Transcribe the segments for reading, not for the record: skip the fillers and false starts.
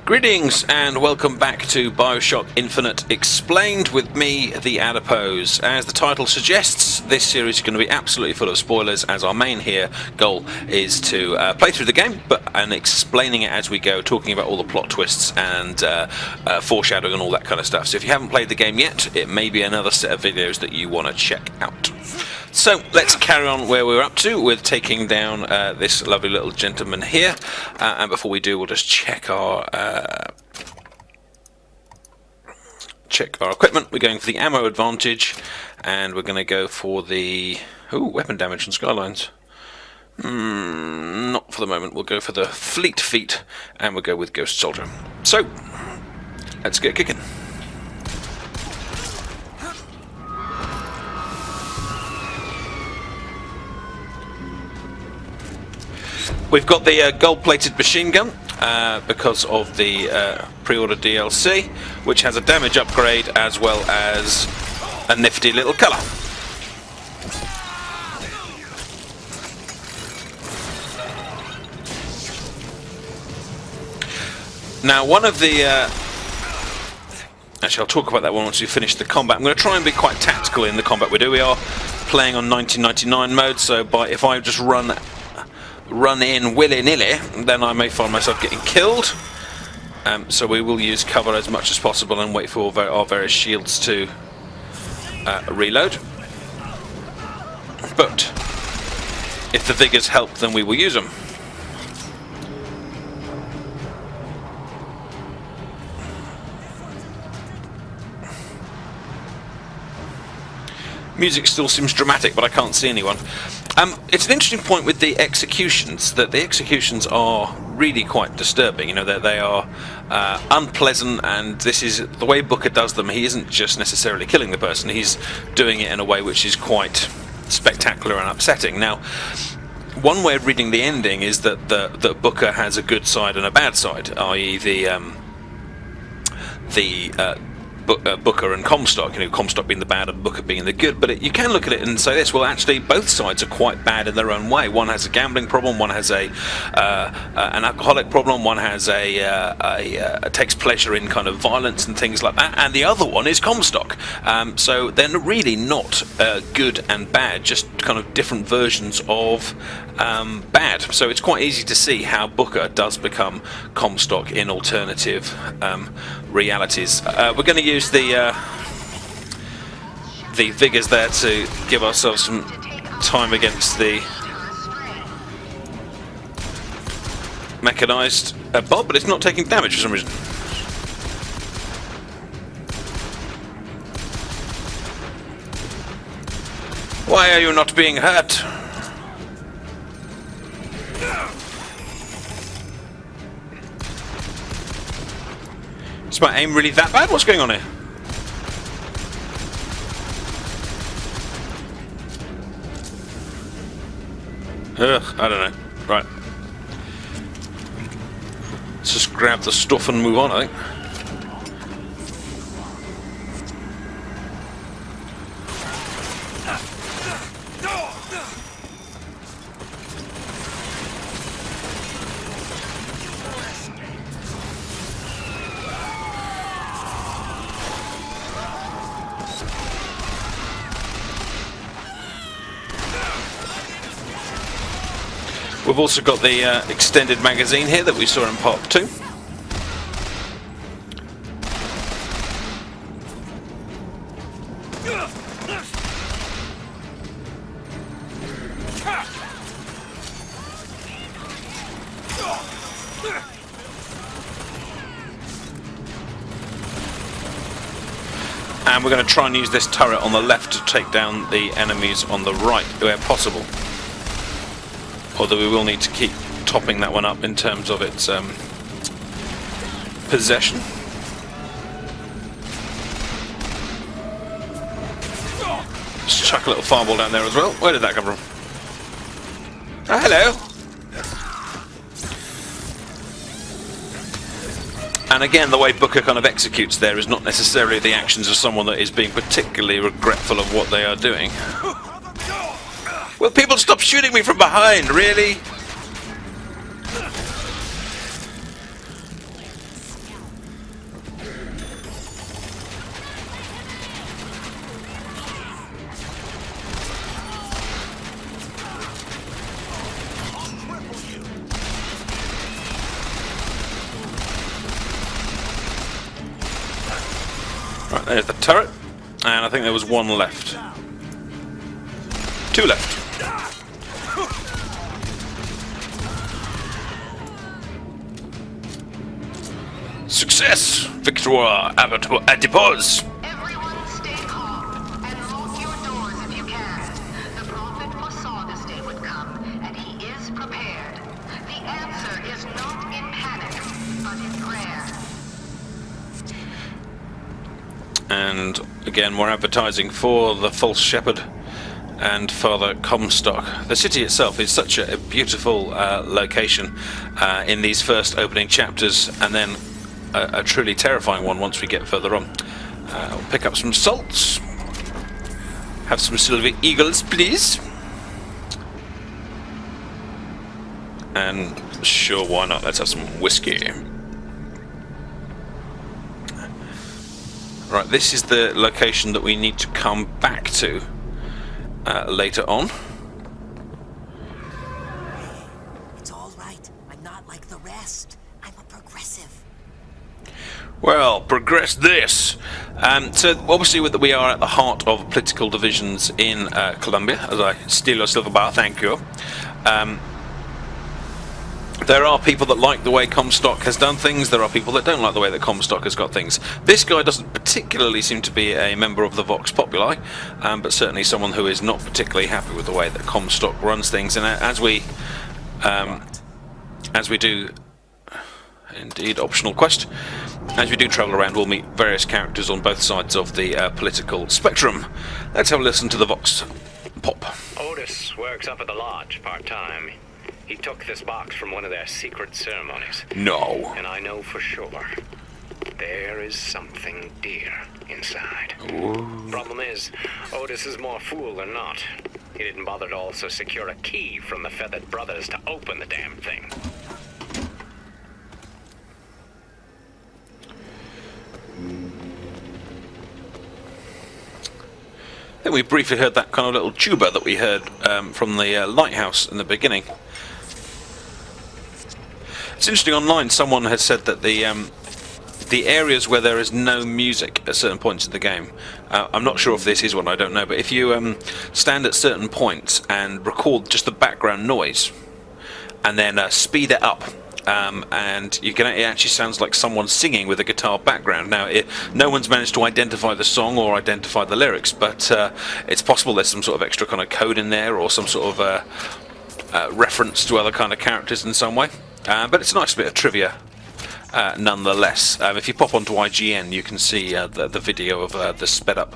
Greetings and welcome back to Bioshock Infinite Explained with me, the Adipose. As the title suggests, this series is going to be absolutely full of spoilers, as our main goal is to play through the game and explaining it as we go, talking about all the plot twists and foreshadowing and all that kind of stuff. So if you haven't played the game yet, it may be another set of videos that you want to check out. So let's carry on where we're up to with taking down this lovely little gentleman here, and before we do, we'll just check our equipment. We're going for the ammo advantage, and we're going to go for the weapon damage and skylines. Not for the moment. We'll go for the fleet feet, and we'll go with Ghost Soldier. So let's get kicking. We've got the gold-plated machine gun because of the pre-order DLC, which has a damage upgrade as well as a nifty little colour. Now, one of the... actually, I'll talk about that one once we finish the combat. I'm going to try and be quite tactical in the combat we do. We are playing on 1999 mode, so if I just run in willy-nilly, then I may find myself getting killed. So we will use cover as much as possible and wait for our various shields to reload. But if the Vigors help, then we will use them. Music still seems dramatic, but I can't see anyone. It's an interesting point with the executions, that the executions are really quite disturbing. You know, they are unpleasant, and this is the way Booker does them. He isn't just necessarily killing the person, he's doing it in a way which is quite spectacular and upsetting. Now, one way of reading the ending is that Booker has a good side and a bad side, i.e. Booker and Comstock, Comstock being the bad and Booker being the good. But you can look at it and say this: well, actually, both sides are quite bad in their own way. One has a gambling problem, one has an alcoholic problem, one has takes pleasure in kind of violence and things like that, and the other one is Comstock. So they're really not good and bad, just kind of different versions of bad. So it's quite easy to see how Booker does become Comstock in alternative realities. We're going to use the Vigors there to give ourselves some time against the mechanized Bob, but it's not taking damage for some reason. Why are you not being hurt? Is my aim really that bad? What's going on here? I don't know. Right. Let's just grab the stuff and move on, I think. We've also got the extended magazine here that we saw in part 2. And we're going to try and use this turret on the left to take down the enemies on the right where possible. Although we will need to keep topping that one up in terms of its possession. Just chuck a little fireball down there as well. Where did that come from? Oh, hello! And again, the way Booker kind of executes there is not necessarily the actions of someone that is being particularly regretful of what they are doing. Will people stop shooting me from behind, really? Right, there's the turret. And I think there was one left. Two left. Success! Victoire Adipose! Everyone stay calm and lock your doors if you can. The Prophet foresaw this day would come, and he is prepared. The answer is not in panic, but in prayer. And again, we're advertising for the False Shepherd and Father Comstock. The city itself is such a beautiful location in these first opening chapters, and then a truly terrifying one once we get further on. We'll pick up some salts. Have some silver eagles, please. And sure, why not? Let's have some whiskey. Right, this is the location that we need to come back to later on. It's all right. I'm not like the rest. I'm a progressive. Well, progress this. So obviously we are at the heart of political divisions in Colombia, as I steal your silver bar, thank you. There are people that like the way Comstock has done things, there are people that don't like the way that Comstock has got things. This guy doesn't particularly seem to be a member of the Vox Populi, but certainly someone who is not particularly happy with the way that Comstock runs things. And as we do, indeed, optional quest, as we do travel around, we'll meet various characters on both sides of the political spectrum. Let's have a listen to the Vox Pop. Otis works up at the lodge part-time. He took this box from one of their secret ceremonies. No. And I know for sure there is something dear inside. Ooh. Problem is, Otis is more fool than not. He didn't bother to also secure a key from the Feathered Brothers to open the damn thing. I think we briefly heard that kind of little tuba that we heard from the lighthouse in the beginning. It's interesting, online someone has said that the areas where there is no music at certain points in the game, I'm not sure if this is one, I don't know, but if you stand at certain points and record just the background noise and then speed it up, and it actually sounds like someone singing with a guitar background. Now, no one's managed to identify the song or identify the lyrics, but it's possible there's some sort of extra kind of code in there, or some sort of reference to other kind of characters in some way. But it's a nice bit of trivia nonetheless. If you pop onto IGN, you can see the video of the sped up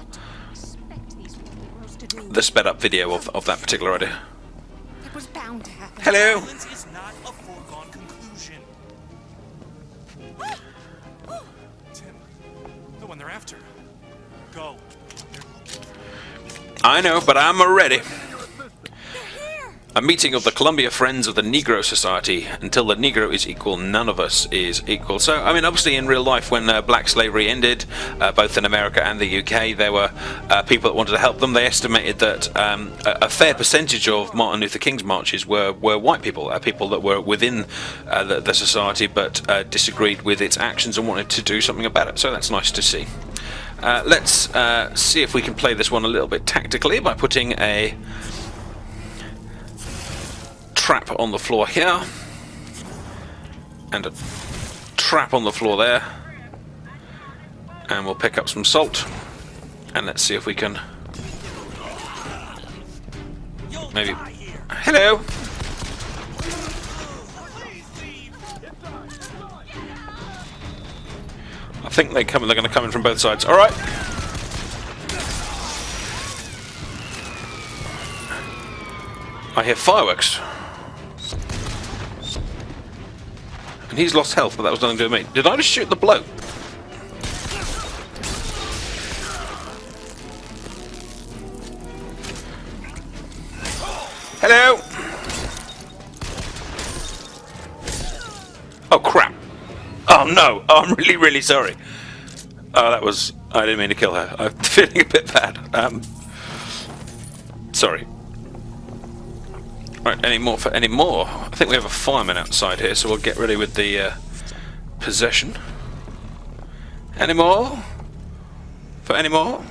video of that particular idea. It was bound to happen. Hello. Violence is not a foregone conclusion. Tim, the one they're after. Go. I know, but I'm ready. A meeting of the Columbia Friends of the Negro Society. Until the Negro is equal, none of us is equal. So, I mean, obviously in real life, when black slavery ended, both in America and the UK, there were people that wanted to help them. They estimated that a fair percentage of Martin Luther King's marches were white people, people that were within the society but disagreed with its actions and wanted to do something about it. So that's nice to see. Let's see if we can play this one a little bit tactically by putting a trap on the floor here and a trap on the floor there, and we'll pick up some salt and let's see if we can maybe. Hello. I think they're going to come in from both sides. All right. I hear fireworks. And he's lost health, but that was nothing to do with me. Did I just shoot the bloke? Hello! Oh crap! Oh no! Oh, I'm really, really sorry. Oh, that was... I didn't mean to kill her. I'm feeling a bit bad. Sorry. Right, any more? I think we have a fireman outside here, so we'll get ready with the possession. Any more? for any more.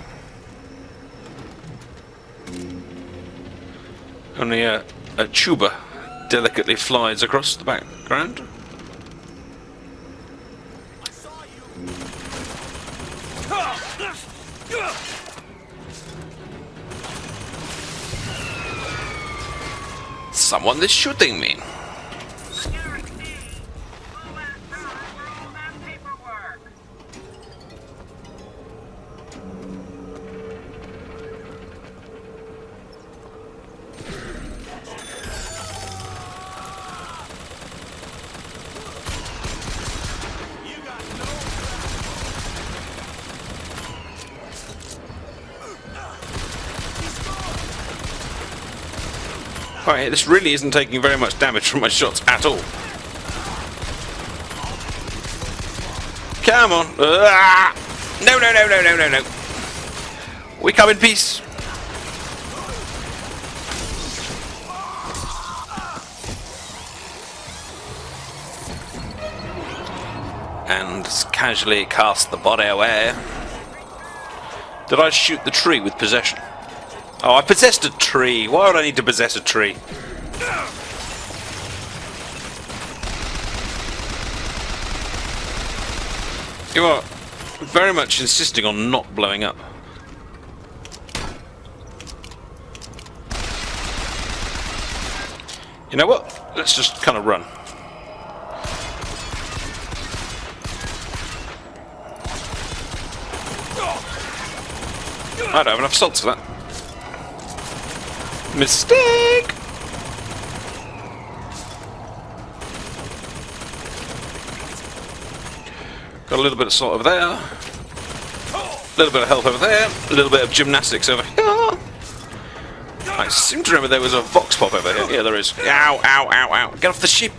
Only a tuba delicately flies across the background. Someone is shooting me. Alright, this really isn't taking very much damage from my shots at all. Come on. No, no, no, no, no, no, no. We come in peace. And casually cast the body away. Did I shoot the tree with possession? Oh, I possessed a tree. Why would I need to possess a tree? You are very much insisting on not blowing up. You know what? Let's just kind of run. I don't have enough salts for that. Mistake! Got a little bit of salt over there. A little bit of health over there. A little bit of gymnastics over here. I seem to remember there was a Vox Pop over here. Yeah, there is. Ow, ow, ow, ow. Get off the sheep!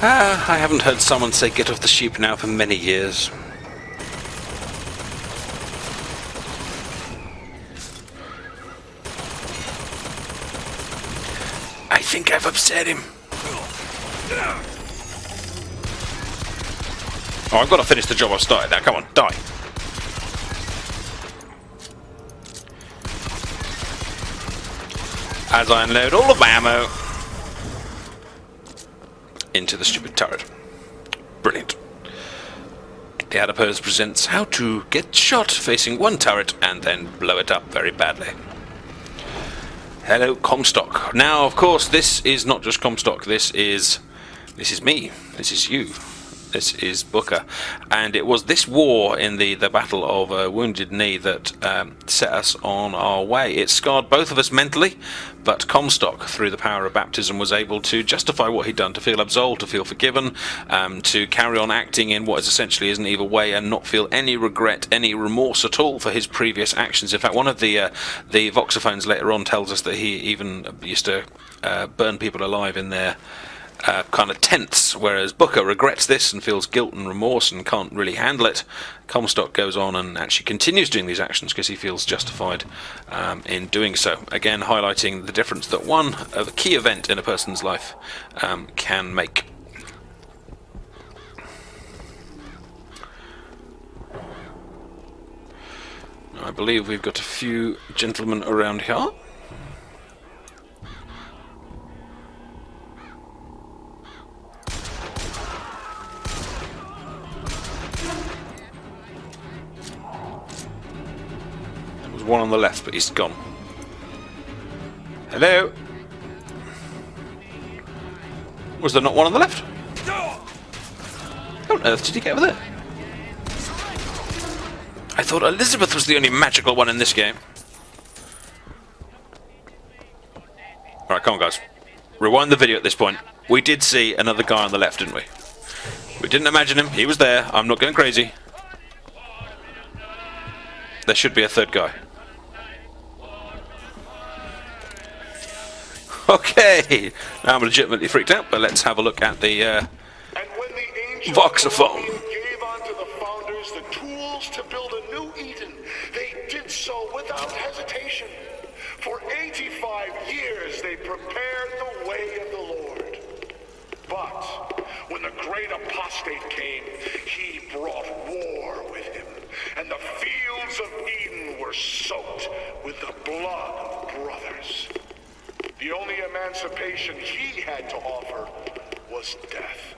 I haven't heard someone say get off the sheep now for many years. I think I've upset him. Oh, I've got to finish the job I've started now. Come on, die. As I unload all of my ammo into the stupid turret. Brilliant. The Adipose presents how to get shot facing one turret and then blow it up very badly. Hello, Comstock. Now, of course, this is not just Comstock. This is me. This is you. This is Booker. And it was this war in the Battle of Wounded Knee that set us on our way. It scarred both of us mentally, but Comstock, through the power of baptism, was able to justify what he'd done, to feel absolved, to feel forgiven, to carry on acting in what is essentially an evil way and not feel any regret, any remorse at all for his previous actions. In fact, one of the voxophones later on tells us that he even used to burn people alive in their kind of tents, whereas Booker regrets this and feels guilt and remorse and can't really handle it. Comstock goes on and actually continues doing these actions because he feels justified in doing so. Again, highlighting the difference that a key event in a person's life can make. I believe we've got a few gentlemen around here. One on the left, but he's gone. Hello? Was there not one on the left? How on earth did he get over there? I thought Elizabeth was the only magical one in this game. Alright, come on guys. Rewind the video at this point. We did see another guy on the left, didn't we? We didn't imagine him. He was there. I'm not going crazy. There should be a third guy. Okay, now I'm legitimately freaked out, but let's have a look at the voxophone. Gave unto the founders the tools to build a new Eden. They did so without hesitation. For 85 years they prepared the way of the Lord. But when the great great apostate came, he brought war with him, and the fields of Eden were soaked with the blood of brothers. The only emancipation he had to offer was death.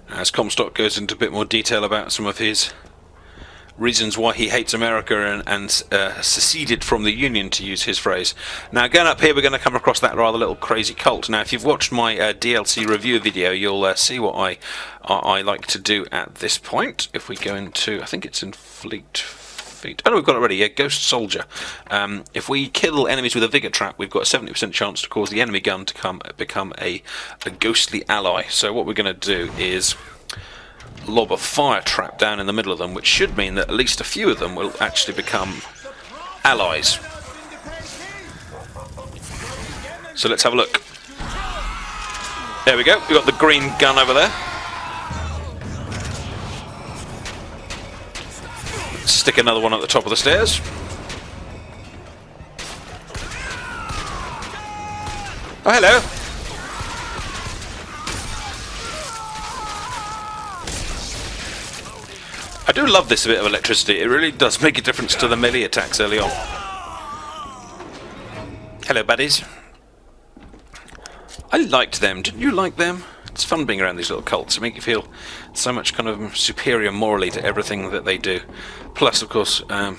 As Comstock goes into a bit more detail about some of his reasons why he hates America and seceded from the Union, to use his phrase. Now, going up here, we're going to come across that rather little crazy cult. Now, if you've watched my DLC review video, you'll see what I like to do at this point. If we go into, I think it's in Fleet. Oh, no, we've got it already. Yeah, Ghost Soldier. If we kill enemies with a Vigor trap, we've got a 70% chance to cause the enemy gun to become a ghostly ally. So what we're going to do is lob a fire trap down in the middle of them, which should mean that at least a few of them will actually become allies. So let's have a look. There we go. We've got the green gun over there. Stick another one at the top of the stairs. Oh, hello. I do love this bit of electricity. It really does make a difference to the melee attacks early on. Hello, buddies. I liked them. Didn't you like them? It's fun being around these little cults. They make you feel so much kind of superior morally to everything that they do. Plus, of course, it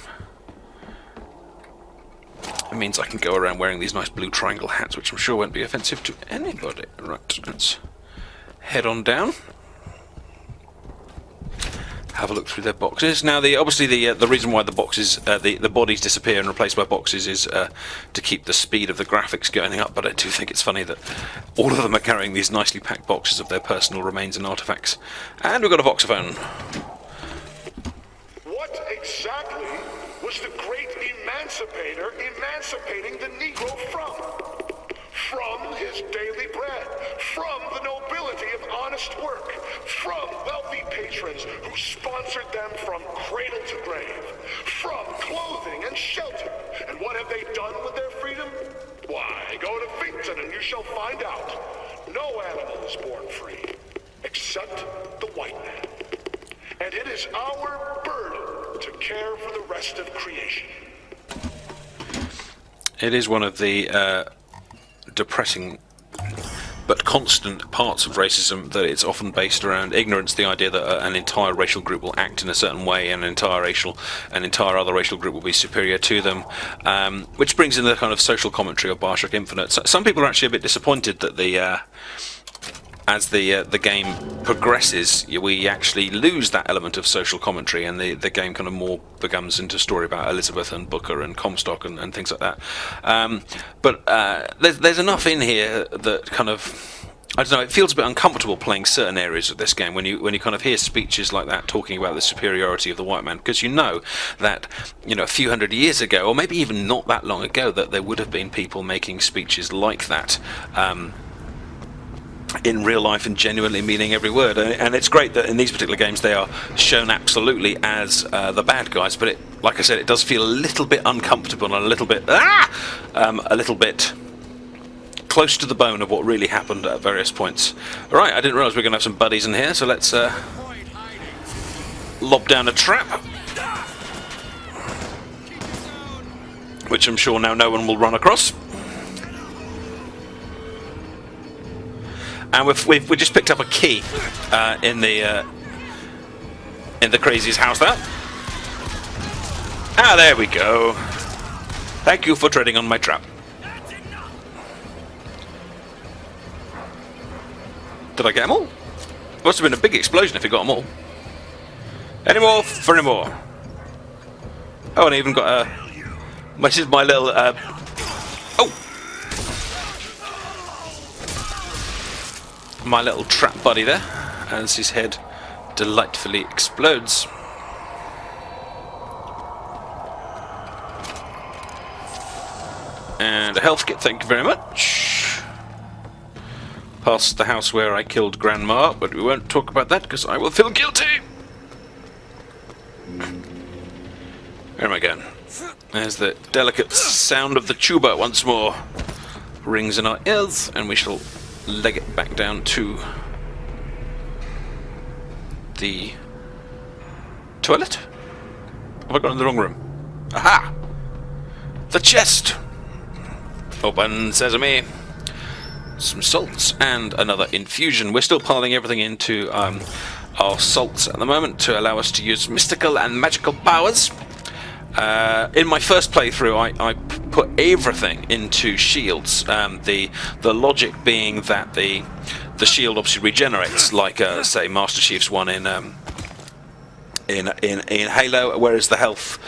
means I can go around wearing these nice blue triangle hats, which I'm sure won't be offensive to anybody. Right, let's head on down. Have a look through their boxes. Now, obviously the reason why the boxes, the bodies disappear and replaced by boxes is to keep the speed of the graphics going up. But I do think it's funny that all of them are carrying these nicely packed boxes of their personal remains and artifacts. And we've got a voxophone. What exactly was the great emancipator emancipating the Negro from? From his daily bread, from the nobility of honest work, from wealthy patrons who sponsored them from cradle to grave, from clothing and shelter. And what have they done with their freedom? Why, go to Finkton and you shall find out. No animal is born free, except the white man. And it is our burden to care for the rest of creation. It is one of the depressing but constant parts of racism that it's often based around ignorance, the idea that an entire racial group will act in a certain way and an entire other racial group will be superior to them, which brings in the kind of social commentary of Bioshock Infinite. So some people are actually a bit disappointed that as the game progresses, we actually lose that element of social commentary, and the game kind of more becomes into a story about Elizabeth and Booker and Comstock and things like that. But there's enough in here that kind of, I don't know, it feels a bit uncomfortable playing certain areas of this game when you kind of hear speeches like that talking about the superiority of the white man, because you know that, you know, a few hundred years ago, or maybe even not that long ago, that there would have been people making speeches like that. In real life and genuinely meaning every word, and it's great that in these particular games they are shown absolutely as the bad guys, but like I said, it does feel a little bit uncomfortable and a little bit close to the bone of what really happened at various points. Alright, I didn't realise we were going to have some buddies in here, so let's lob down a trap, which I'm sure now no one will run across. And we've just picked up a key in the crazy's house there. Ah, there we go. Thank you for treading on my trap. Did I get them all? Must have been a big explosion if you got them all. Any more for any more? Oh, and I even got a. This is my little. My little trap buddy there, as his head delightfully explodes. And a health kit, thank you very much. Past the house where I killed Grandma, but we won't talk about that because I will feel guilty. Where am I going? There's the delicate sound of the tuba once more. rings in our ears, and we shall leg it back down to the toilet. Have I gone in the wrong room? Aha! The chest! Open sesame. Some salts and another infusion. We're still piling everything into our salts at the moment to allow us to use mystical and magical powers. In my first playthrough, I put everything into shields. The logic being that the shield obviously regenerates, like say Master Chief's one in Halo, whereas the health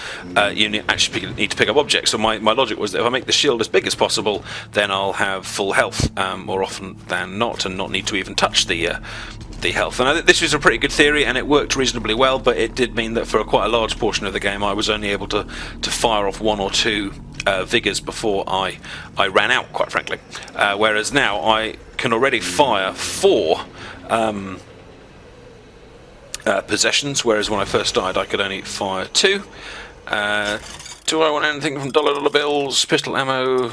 you actually need to pick up objects. So my logic was that if I make the shield as big as possible, then I'll have full health more often than not, and not need to even touch the health. And this was a pretty good theory, and it worked reasonably well, but it did mean that for quite a large portion of the game I was only able to fire off 1 or 2 vigors before I ran out, quite frankly. Whereas now I can already fire 4 possessions, whereas when I first started I could only fire 2. Do I want anything from dollar bills? Pistol ammo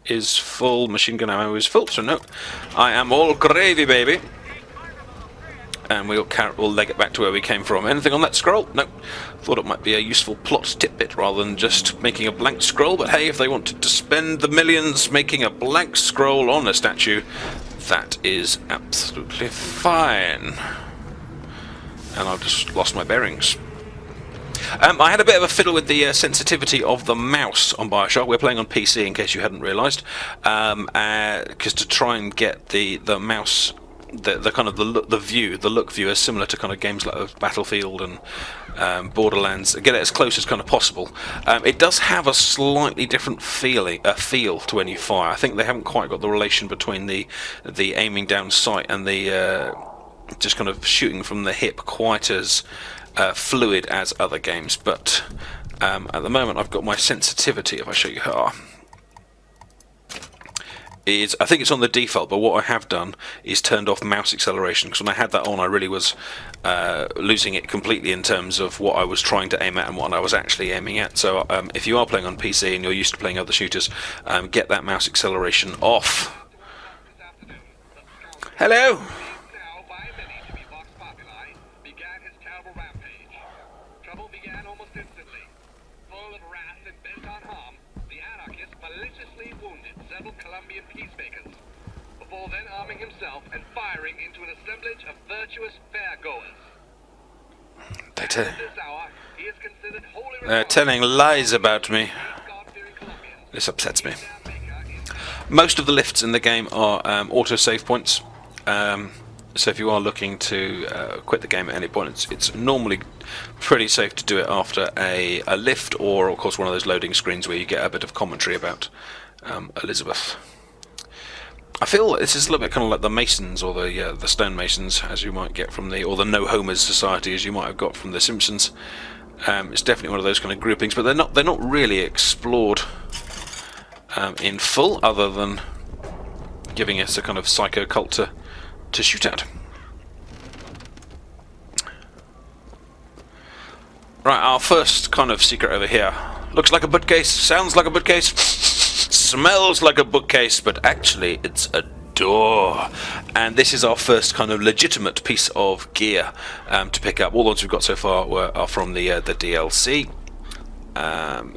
is full, machine gun ammo is full, so no. I am all gravy, baby. And we'll leg it back to where we came from. Anything on that scroll? No. Thought it might be a useful plot tidbit rather than just making a blank scroll, but hey, if they wanted to spend the millions making a blank scroll on a statue, that is absolutely fine. And I've just lost my bearings. I had a bit of a fiddle with the sensitivity of the mouse on Bioshock. We're playing on PC, in case you hadn't realised, because to try and get the mouse, the kind of the look view is similar to kind of games like Battlefield and Borderlands. Get it as close as kind of possible. It does have a slightly different feel to when you fire. I think they haven't quite got the relation between the aiming down sight and the just kind of shooting from the hip quite as fluid as other games, but at the moment I've got my sensitivity, if I show you how, I think it's on the default, but what I have done is turned off mouse acceleration, because when I had that on I really was losing it completely in terms of what I was trying to aim at and what I was actually aiming at. So if you are playing on PC and you're used to playing other shooters, get that mouse acceleration off. Hello! Vox Populi began his terrible rampage. Trouble began almost instantly. Full of wrath and bent on harm, the anarchist maliciously wounded several Colombian peacemakers, before then arming himself and firing into an assemblage of virtuous fairgoers. At this hour, he is considered wholly They're telling lies about me. This upsets me. Most of the lifts in the game are auto-save points. So if you are looking to quit the game at any point, it's normally pretty safe to do it after a lift, or of course one of those loading screens where you get a bit of commentary about Elizabeth. I feel this is a little bit kind of like the Masons, or the stonemasons, as you might get from or the No Homers Society, as you might have got from The Simpsons. It's definitely one of those kind of groupings, but they're not really explored in full, other than giving us a kind of psycho cult to shoot at. Right, our first kind of secret over here. Looks like a bookcase, sounds like a bookcase, smells like a bookcase, but actually it's a door. And this is our first kind of legitimate piece of gear to pick up. All the ones we've got so far are from the DLC.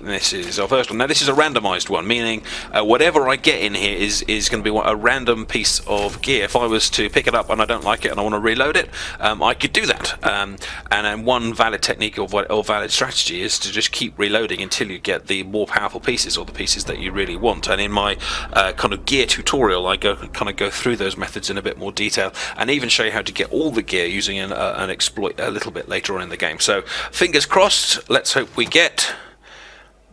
This is our first one. Now this is a randomized one, meaning whatever I get in here is going to be a random piece of gear. If I was to pick it up and I don't like it and I want to reload it, I could do that. And then one valid technique or valid strategy is to just keep reloading until you get the more powerful pieces, or the pieces that you really want. And in my kind of gear tutorial, I go through those methods in a bit more detail, and even show you how to get all the gear using an exploit a little bit later on in the game. So fingers crossed. Let's hope we get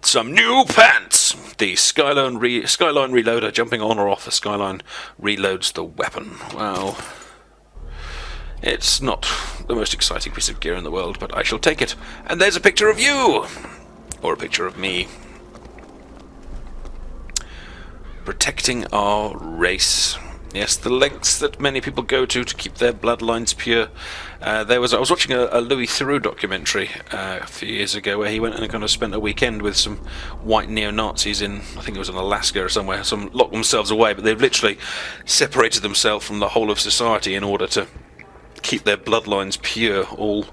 some new pants. The Skyline Reloader, jumping on or off the Skyline, reloads the weapon. Well, it's not the most exciting piece of gear in the world, but I shall take it. And there's a picture of you! Or a picture of me. Protecting our race. Yes, the lengths that many people go to keep their bloodlines pure. I was watching a Louis Theroux documentary a few years ago where he went and kind of spent a weekend with some white neo-Nazis in, I think it was in Alaska or somewhere. Some locked themselves away, but they've literally separated themselves from the whole of society in order to keep their bloodlines pure, all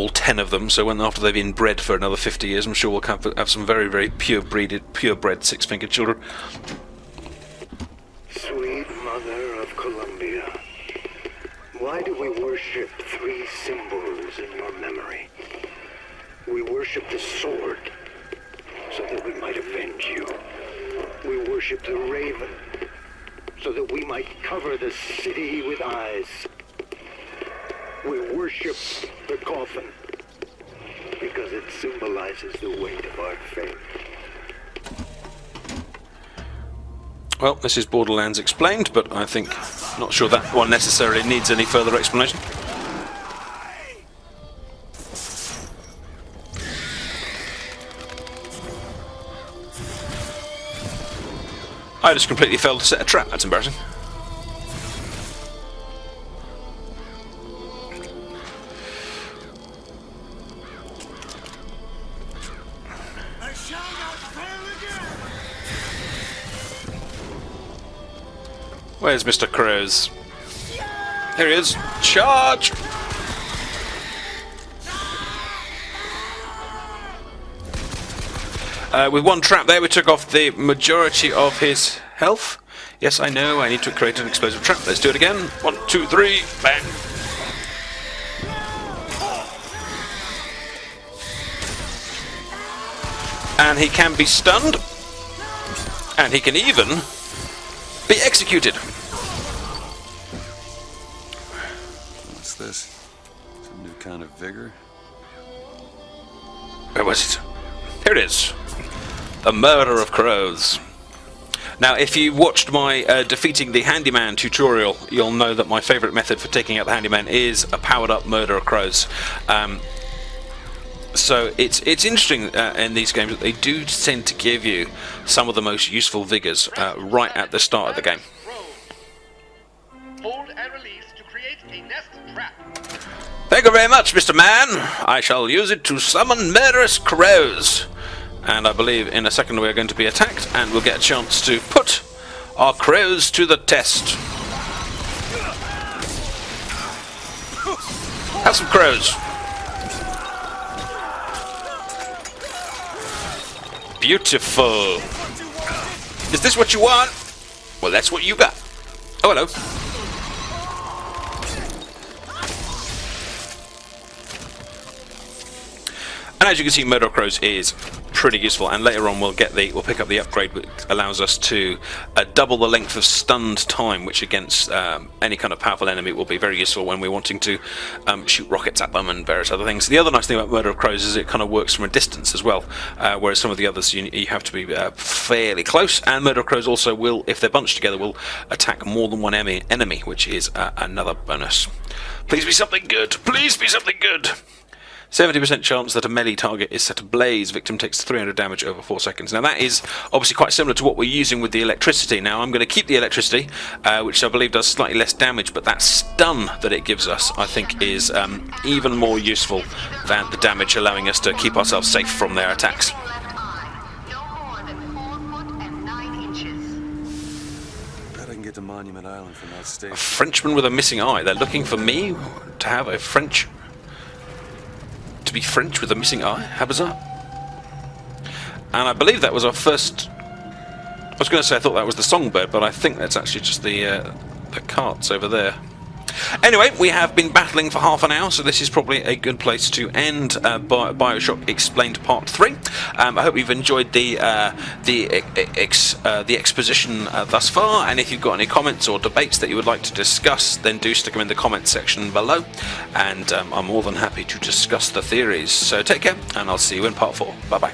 10 of them. So after they've been bred for another 50 years, I'm sure we'll have some very, very purebred six-fingered children. Sweet Mother of Columbia, why do we worship 3 symbols in your memory? We worship the sword, so that we might avenge you. We worship the raven, so that we might cover the city with eyes. We worship the coffin, because it symbolizes the weight of our faith. Well, this is Borderlands explained, but I think, not sure that one necessarily needs any further explanation. I just completely failed to set a trap, that's embarrassing. Where's Mr. Crows? Here he is. Charge! With one trap there, we took off the majority of his health. Yes, I know, I need to create an explosive trap. Let's do it again. 1, 2, 3, bang! And he can be stunned. And he can even be executed. What's this? Some new kind of vigor? Where was it? Here it is. The Murder of Crows. Now, if you watched my defeating the handyman tutorial, you'll know that my favourite method for taking out the handyman is a powered up Murder of Crows. So it's interesting in these games that they do tend to give you some of the most useful vigors right at the start of the game. Hold and release to create a nest trap. Thank you very much, Mr. Man. I shall use it to summon murderous crows. And I believe in a second we're going to be attacked and we'll get a chance to put our crows to the test. Have some crows. Beautiful. Is this what you want? Well, that's what you got. Oh, hello. And as you can see, Murder of Crows is pretty useful, and later on we'll pick up the upgrade which allows us to double the length of stunned time, which against any kind of powerful enemy will be very useful when we're wanting to shoot rockets at them and various other things. The other nice thing about Murder of Crows is it kind of works from a distance as well, whereas some of the others you have to be fairly close, and Murder of Crows also will, if they're bunched together, will attack more than one enemy, which is another bonus. Please be something good. Please be something good. 70% chance that a melee target is set ablaze. Victim takes 300 damage over 4 seconds. Now that is obviously quite similar to what we're using with the electricity. Now I'm going to keep the electricity, which I believe does slightly less damage, but that stun that it gives us, I think, is even more useful than the damage, allowing us to keep ourselves safe from their attacks. Bet I can get to Monument Island from that station. A Frenchman with a missing eye. They're looking for me to have a French... to be French with a missing eye? How bizarre. And I believe that was our first... I was going to say I thought that was the songbird, but I think that's actually just the carts over there. Anyway, we have been battling for half an hour, so this is probably a good place to end Bioshock Explained Part 3. I hope you've enjoyed the exposition thus far, and if you've got any comments or debates that you would like to discuss, then do stick them in the comments section below, and I'm more than happy to discuss the theories. So take care, and I'll see you in Part 4. Bye-bye.